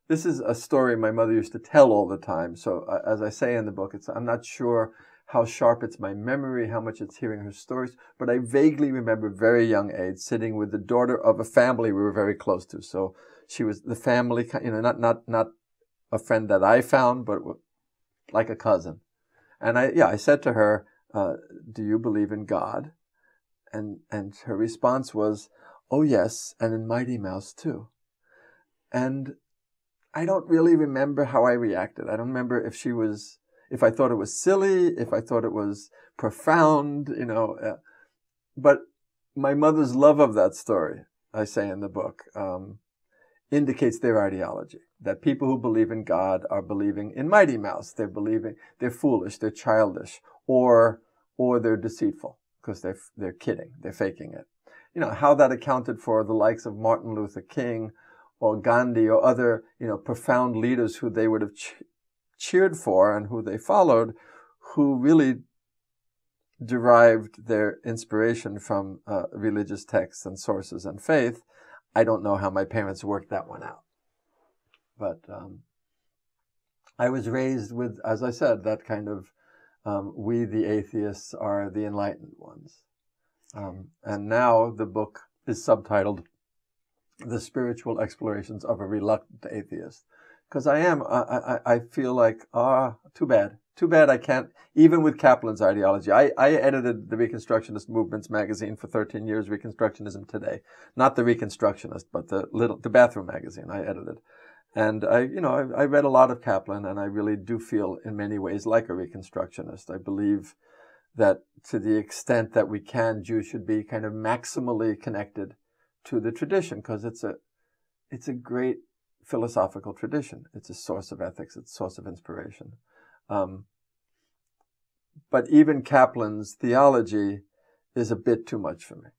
this is a story my mother used to tell all the time. So as I say in the book, I'm not sure how sharp it's my memory, how much it's hearing her stories, but I vaguely remember very young age sitting with the daughter of a family we were very close to. So she was the family, not a friend that I found, but like a cousin. And I said to her, do you believe in God? And her response was, oh yes, and in Mighty Mouse too. And I don't really remember how I reacted. I don't remember if I thought it was silly, if I thought it was profound, but my mother's love of that story, I say in the book, indicates their ideology, that people who believe in God are believing in Mighty Mouse. They're foolish, they're childish, or they're deceitful because they're kidding, they're faking it. How that accounted for the likes of Martin Luther King or Gandhi or other, profound leaders who they would have cheered for and who they followed, who really derived their inspiration from religious texts and sources and faith. I don't know how my parents worked that one out. But I was raised with, as I said, that kind of, we the atheists are the enlightened ones. And now the book is subtitled The Spiritual Explorations of a Reluctant Atheist. Because I feel like, too bad I can't, even with Kaplan's ideology. I edited the Reconstructionist Movements magazine for 13 years, Reconstructionism Today. Not the Reconstructionist, but the bathroom magazine I edited. And I read a lot of Kaplan, and I really do feel in many ways like a Reconstructionist. I believe that to the extent that we can, Jews should be kind of maximally connected to the tradition, because it's a great philosophical tradition. It's a source of ethics. It's a source of inspiration. But even Kaplan's theology is a bit too much for me.